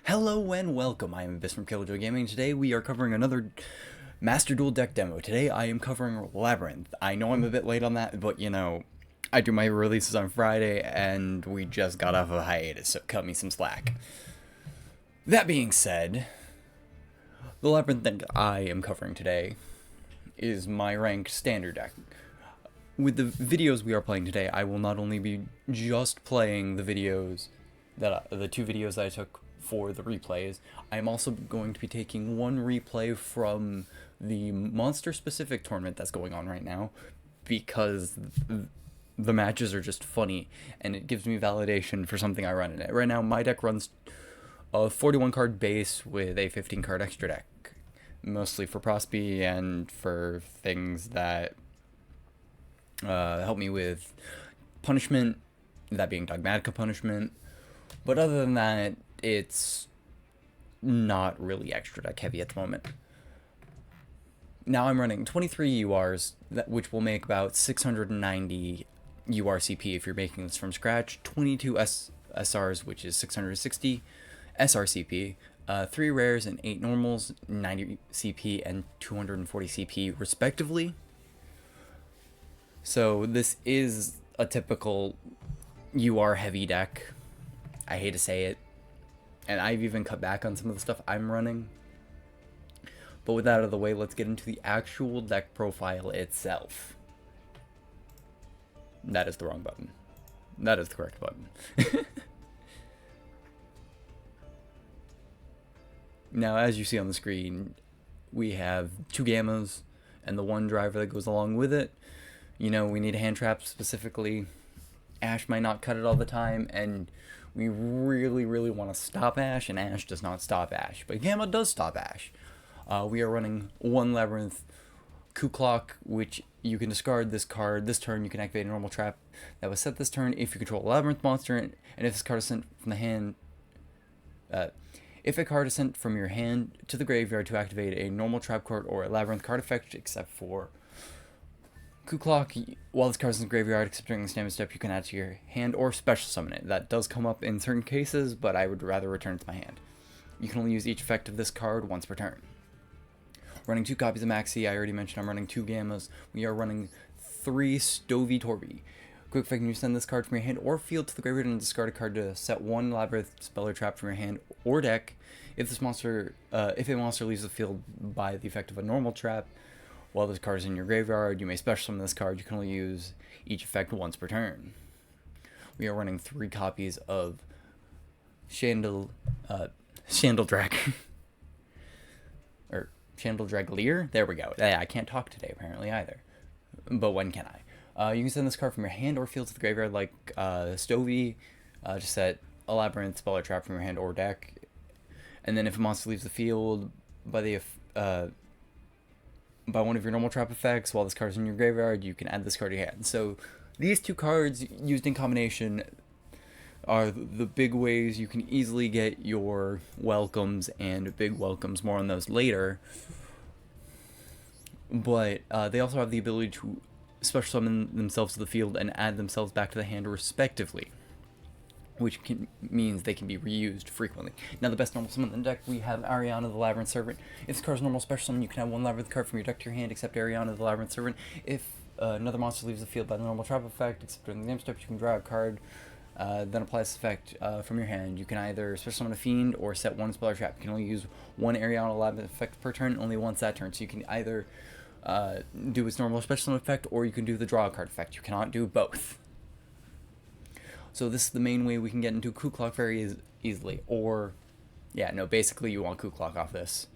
Hello and welcome, I am Abyss from yugioh Gaming. Today we are covering another Master Duel deck demo. Today I am covering Labyrinth. I know I'm a bit late on that, but you know, I do my releases on Friday and we just got off of hiatus, so cut me some slack. That being said, the Labyrinth deck I am covering today is my ranked standard deck. With the videos we are playing today, I will not only be just playing the videos the two videos that I took for the replays, I'm also going to be taking one replay from the monster specific tournament that's going on right now, because the matches are just funny and it gives me validation for something I run in it. Right now my deck runs a 41 card base with a 15 card extra deck, mostly for Prosby and for things that help me with punishment, that being Dogmatica punishment. But other than that, it's not really extra deck heavy at the moment. Now I'm running 23 URs, which will make about 690 URCP if you're making this from scratch, 22 SRs, which is 660 SRCP, 3 rares and 8 normals, 90 CP and 240 CP respectively. So this is a typical UR heavy deck. I hate to say it, and I've even cut back on some of the stuff I'm running. But with that out of the way, let's get into the actual deck profile itself. That is the wrong button. That is the correct button. Now, as you see on the screen, we have 2 gammas and the 1 driver that goes along with it. You know, we need a hand trap specifically. Ash might not cut it all the time, and we really want to stop Ash, and Ash does not stop Ash. But Gamma does stop Ash. We are running 1 Labyrinth Clock, which you can discard this card. This turn you can activate a normal trap that was set this turn if you control a Labyrinth monster, and if this card is sent from the hand... if a card is sent from your hand to the graveyard to activate a normal trap card or a Labyrinth card effect, except for Clock, while this card is in the graveyard, except during the standard step, you can add to your hand or special summon it. That does come up in certain cases, but I would rather return it to my hand. You can only use each effect of this card once per turn. Running 2 copies of Maxi. I already mentioned I'm running 2 gammas. We are running 3 Stovey Torby. Quick effect, you send this card from your hand or field to the graveyard and discard a card to set 1 Labyrinth spell or trap from your hand or deck. If a monster leaves the field by the effect of a normal trap, while this card is in your graveyard, you may special summon this card. You can only use each effect once per turn. We are running 3 copies of Chandel Drag or Chandel Draglier. There we go. I can't talk today apparently either. But when can I? You can send this card from your hand or field to the graveyard like Stovey, to set a Labyrinth spell or trap from your hand or deck. And then if a monster leaves the field by one of your normal trap effects while this card is in your graveyard, you can add this card to your hand. So these 2 cards used in combination are the big ways you can easily get your welcomes and big welcomes. More on those later. But they also have the ability to special summon themselves to the field and add themselves back to the hand respectively, which means they can be reused frequently. Now, the best normal summon in the deck, we have Ariana the Labyrinth Servant. If this card's normal special summon, you can have 1 Labyrinth card from your deck to your hand, except Ariana the Labyrinth Servant. If another monster leaves the field by the normal trap effect, except during the game step, you can draw a card, then apply this effect from your hand. You can either special summon a Fiend or set 1 spell or trap. You can only use 1 Ariana Labyrinth effect per turn, only once that turn. So you can either do its normal special summon effect, or you can do the draw a card effect. You cannot do both. So this is the main way we can get into Clock very easily. Or, yeah, no, basically you want Clock off this.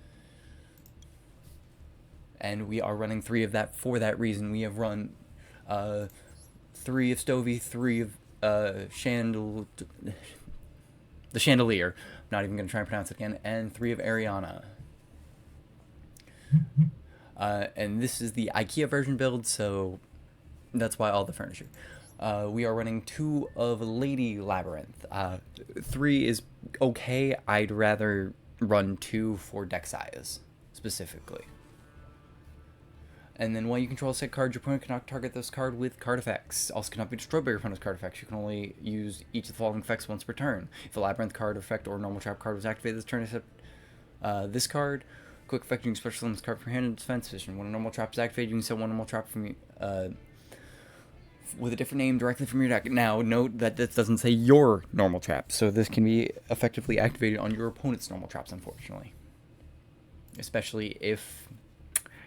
And we are running 3 of that for that reason. We have run 3 of Stovey, 3 of the Chandelier. I'm not even going to try and pronounce it again. And 3 of Ariana. And this is the IKEA version build, so that's why all the furniture. We are running 2 of Lady Labyrinth. 3 is okay. I'd rather run 2 for deck size, specifically. And then while you control a set card, your opponent cannot target this card with card effects. Also cannot be destroyed by your opponent's card effects. You can only use each of the following effects once per turn. If a Labyrinth card effect or normal trap card was activated this turn, except this card, quick effect, you can special summon this card from your hand in defense position. When a normal trap is activated, you can set one normal trap from with a different name directly from your deck. Now, note that this doesn't say your normal trap, so this can be effectively activated on your opponent's normal traps, unfortunately. Especially if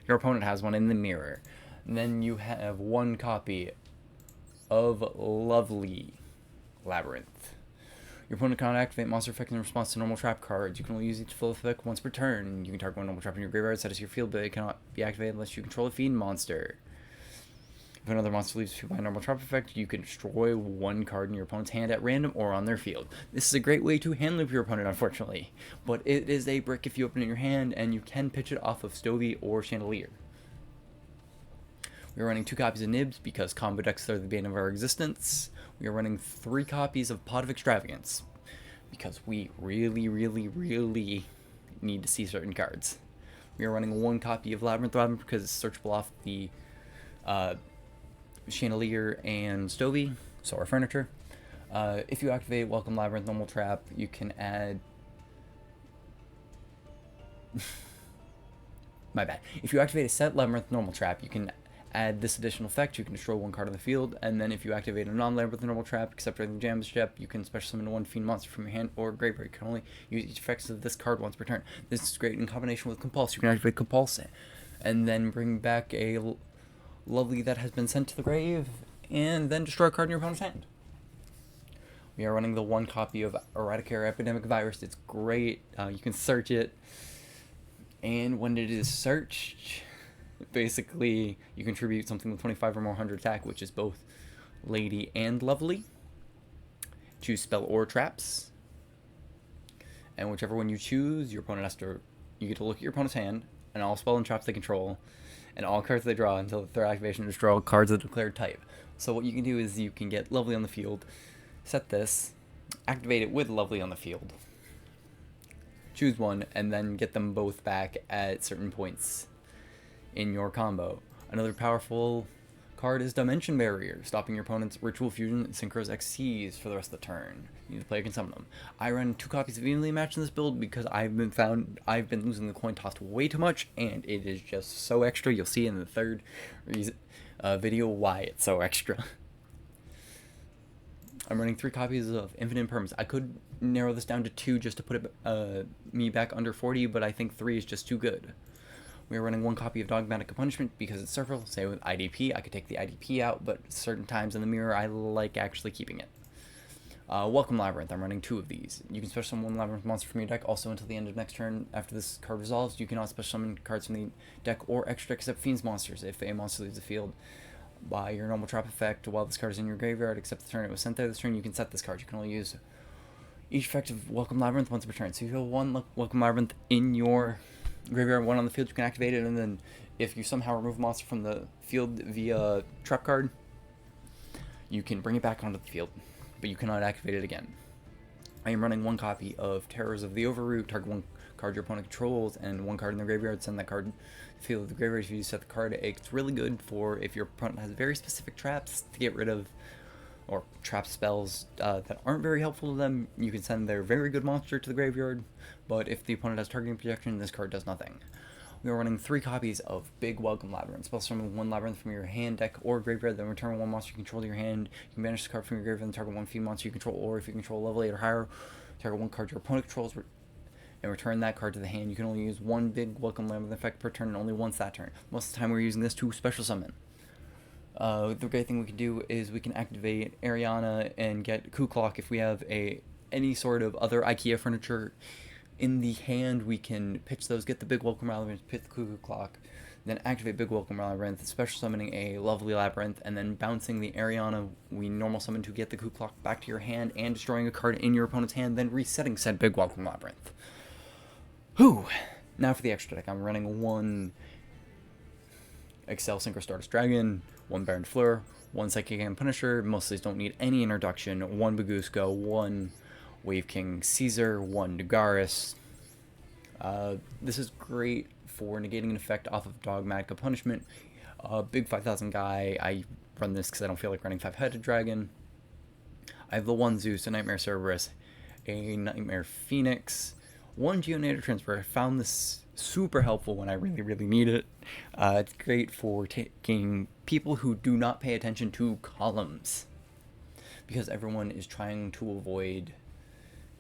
your opponent has one in the mirror. And then you have one copy of Lovely Labyrinth. Your opponent cannot activate monster effect in response to normal trap cards. You can only use each full effect once per turn. You can target one normal trap in your graveyard, set it to your field, but it cannot be activated unless you control a fiend monster. If another monster leaves you by a normal trap effect, you can destroy one card in your opponent's hand at random or on their field. This is a great way to hand loop your opponent, unfortunately. But it is a brick if you open it in your hand, and you can pitch it off of Stovey or Chandelier. We are running 2 copies of Nibs because combo decks are the bane of our existence. We are running 3 copies of Pot of Extravagance because we really, really, really need to see certain cards. We are running 1 copy of Labyrinth because it's searchable off the Chandelier and Stovey, so our furniture. If you activate Welcome Labyrinth normal trap, you can add... My bad. If you activate a set Labyrinth normal trap, you can add this additional effect. You can destroy 1 card on the field, and then if you activate a non-Labyrinth normal trap, except for the Jam Step, you can special summon 1 fiend monster from your hand or graveyard. You can only use each effects of this card once per turn. This is great in combination with Compulse. You can activate Compulse and then bring back a Lovely that has been sent to the grave, and then destroy a card in your opponent's hand. We are running the 1 copy of Eradicare Epidemic Virus. It's great. You can search it, and when it is searched, basically you contribute something with 25 or more 100 attack, which is both Lady and Lovely. Choose spell or traps, and whichever one you choose, your opponent has to. You get to look at your opponent's hand and all spell and traps they control, and all cards they draw until their activation is draw cards of declared type. So what you can do is you can get Lovely on the field, set this, activate it with Lovely on the field, choose one, and then get them both back at certain points in your combo. Another powerful card is Dimension Barrier, stopping your opponent's Ritual Fusion and Synchros XCs for the rest of the turn. You need to play against some of them. I run 2 copies of Evenly Matched in this build because I've been losing the coin tossed way too much, and it is just so extra. You'll see in the third video why it's so extra. I'm running 3 copies of Infinite Impermanence. I could narrow this down to 2 just to put it me back under 40, but I think 3 is just too good. We are running 1 copy of Dogmatic Punishment because it's several. Say with IDP, I could take the IDP out, but certain times in the mirror, I like actually keeping it. Welcome Labyrinth. I'm running 2 of these. You can special summon 1 Labyrinth monster from your deck also until the end of next turn. After this card resolves, you cannot special summon cards from the deck or extra deck except Fiends monsters. If a monster leaves the field by your normal trap effect while this card is in your graveyard, except the turn it was sent there this turn, you can set this card. You can only use each effect of Welcome Labyrinth once per turn. So if you have 1 Welcome Labyrinth in your graveyard, 1 on the field, you can activate it, and then if you somehow remove a monster from the field via trap card, you can bring it back onto the field, but you cannot activate it again. I am running 1 copy of Terrors of the Overroot. Target 1 card your opponent controls and 1 card in the graveyard. Send that card to the field of the graveyard. If you set the card, it's really good for if your opponent has very specific traps to get rid of, or trap spells that aren't very helpful to them. You can send their very good monster to the graveyard, but if the opponent has targeting protection, this card does nothing. We are running 3 copies of Big Welcome Labyrinth. Spell summon 1 Labyrinth from your hand, deck, or graveyard, then return 1 monster you control to your hand. You can banish the card from your graveyard and target 1 fiend monster you control, or if you control level 8 or higher, target 1 card your opponent controls and return that card to the hand. You can only use 1 Big Welcome Labyrinth effect per turn and only once that turn. Most of the time we're using this to special summon. The great thing we can do is we can activate Ariana and get Coup Clock if we have any sort of other IKEA furniture in the hand. We can pitch those, get the Big Welcome Labyrinth, pitch the Cuckoo Clock, then activate Big Welcome Labyrinth, special summoning a Lovely Labyrinth, and then bouncing the Ariana we normal summon to get the Cuckoo Clock back to your hand and destroying a card in your opponent's hand, then resetting said Big Welcome Labyrinth. Whew! Now for the extra deck. I'm running 1 Excel Synchro Stardust Dragon, 1 Baron Fleur, 1 Psychic and Punisher. Most of these don't need any introduction. 1 Bagusco, 1 Wave King Caesar, 1 Nagaris. This is great for negating an effect off of Dogmatic Punishment. Big 5,000 guy. I run this because I don't feel like running 5-headed dragon. I have the 1 Zeus, a Nightmare Cerberus, a Nightmare Phoenix, 1 Geonator Transfer. I found this super helpful when I really, really need it. It's great for taking people who do not pay attention to columns, because everyone is trying to avoid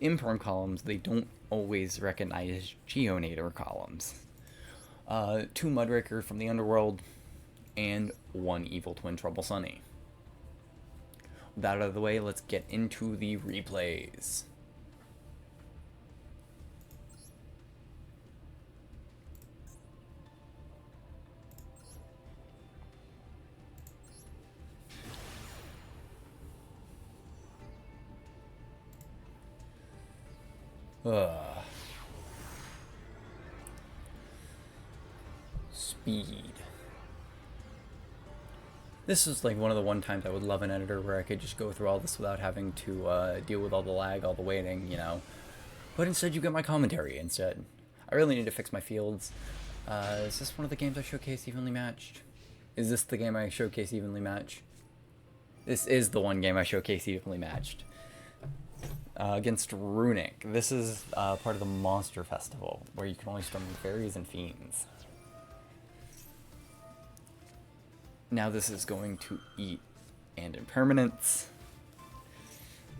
imperm columns. They don't always recognize Geonator columns. 2 Mudraker from the Underworld, and 1 Evil Twin Trouble Sunny. With that out of the way, let's get into the replays. Speed. This is like one of the times I would love an editor where I could just go through all this without having to deal with all the lag, all the waiting, you know. But instead you get my commentary instead. I really need to fix my fields. Is this one of the games I showcase evenly matched? Is this the game I showcase evenly matched? This is the one game I showcase evenly matched. Against Runic. This is part of the Monster Festival, where you can only summon fairies and fiends. Now this is going to eat and impermanence,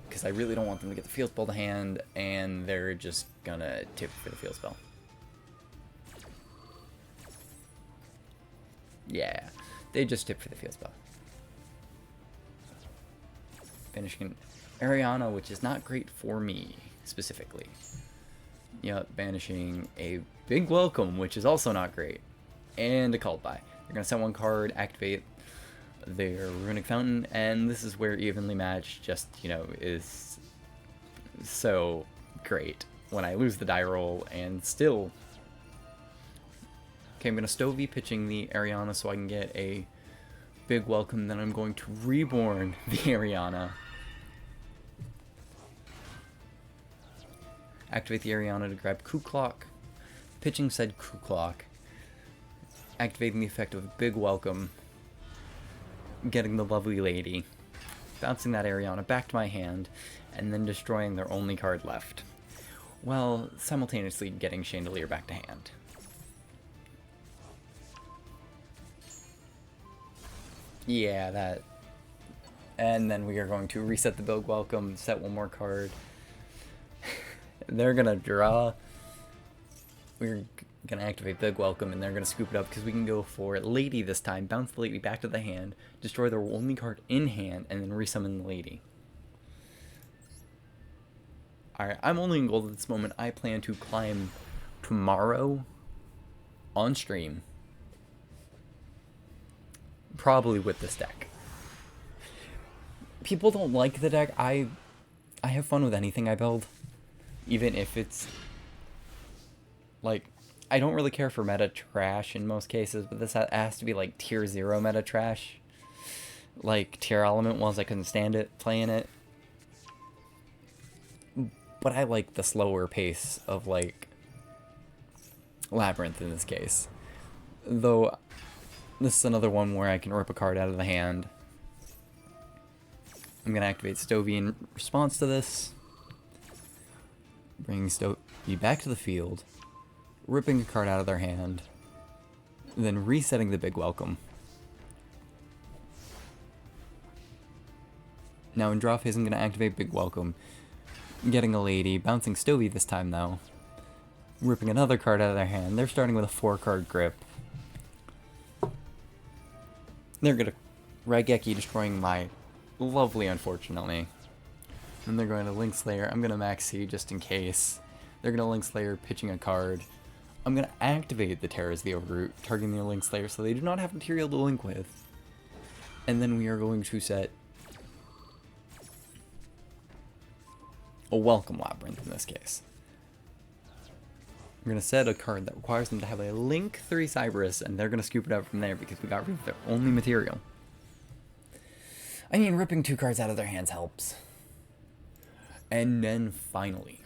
because I really don't want them to get the field spell to hand, and they're just gonna tip for the field spell. Yeah, they just tip for the field spell. Finishing Ariana, which is not great for me, specifically. Yep, banishing a big welcome, which is also not great. And a called by. They're going to send 1 card, activate their Runic Fountain, and this is where evenly matched just, you know, is so great. When I lose the die roll, and still... Okay, I'm going to Stovey pitching the Ariana so I can get a big welcome, then I'm going to reborn the Ariana. Activate the Ariana to grab Coup Clock, pitching said Coup Clock, activating the effect of a big welcome, getting the lovely lady, bouncing that Ariana back to my hand, and then destroying their only card left, while simultaneously getting Chandelier back to hand. Yeah, that. And then we are going to reset the big welcome, set 1 more card. They're gonna draw. We're gonna activate Big Welcome, and they're gonna scoop it up because we can go for Lady this time, bounce the Lady back to the hand, destroy their only card in hand, and then resummon the Lady. Alright, I'm only in gold at this moment. I plan to climb tomorrow on stream. Probably with this deck. People don't like the deck. I have fun with anything I build. Even if it's, like, I don't really care for meta trash in most cases, but this has to be, like, tier 0 meta trash. Like, tier element ones, I couldn't stand it, playing it. But I like the slower pace of, like, Labyrinth in this case. Though, this is another one where I can rip a card out of the hand. I'm going to activate Stovey in response to this. Bringing Stovey back to the field, ripping a card out of their hand, then resetting the big welcome. Now in draw phase I'm going to activate big welcome, getting a lady, bouncing Stovey this time though, ripping another card out of their hand. They're starting with a 4-card grip. They're going to Raigeki, destroying my lovely unfortunately. Then they're going to Link Slayer. I'm going to Maxi just in case. They're going to Link Slayer, pitching a card. I'm going to activate the Terrors the Overroot, targeting their Link Slayer so they do not have material to link with. And then we are going to set a Welcome Labyrinth in this case. We're going to set a card that requires them to have a Link 3 Cyberus, and they're going to scoop it up from there because we got rid of their only material. I mean, ripping 2 cards out of their hands helps. And then finally,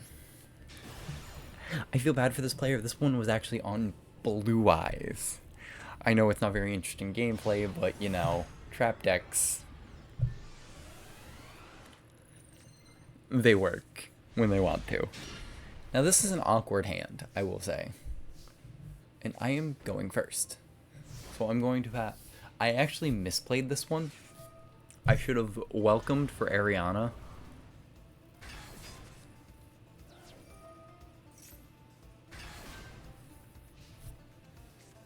I feel bad for this player. This one was actually on Blue Eyes. I know it's not very interesting gameplay, but, you know, trap decks, they work when they want to. Now, this is an awkward hand, I will say. And I am going first. So I'm going to I actually misplayed this one. I should have welcomed for Ariana.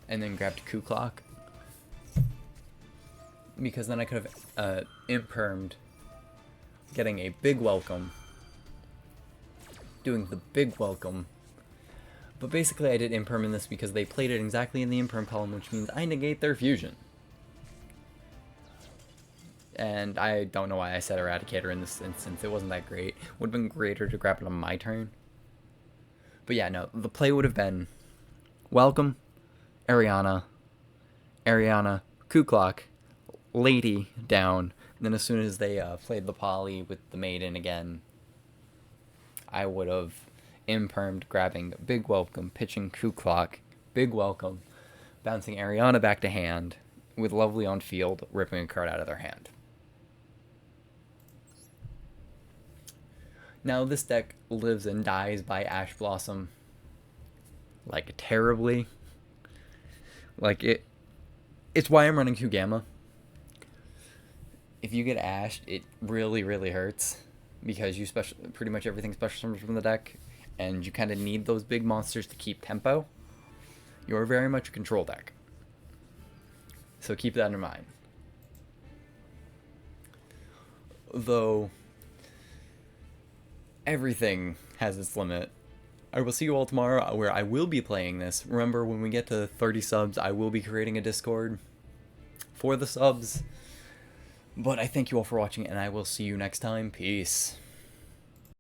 And then grabbed Coup Clock. Because then I could have impermed, getting a big welcome. Doing the big welcome. But basically I did imperm in this because they played it exactly in the imperm column, which means I negate their fusion. And I don't know why I said Eradicator in this instance. It wasn't that great. Would have been greater to grab it on my turn. But yeah, no. The play would have been welcome, Ariana, Coup Clock, Lady down. And then as soon as they played the poly with the maiden again, I would have impermed, grabbing big welcome, pitching Coup Clock, big welcome, bouncing Ariana back to hand, with Lovely on field, ripping a card out of their hand. Now this deck lives and dies by Ash Blossom, like, terribly. Like, it's why I'm running Q Gamma. If you get ashed, it really, really hurts, because you pretty much everything special summons from the deck, and you kind of need those big monsters to keep tempo. You're very much a control deck. So keep that in mind. Though everything has its limit. I will see you all tomorrow where I will be playing this. Remember, when we get to 30 subs, I will be creating a Discord for the subs. But I thank you all for watching, and I will see you next time. Peace.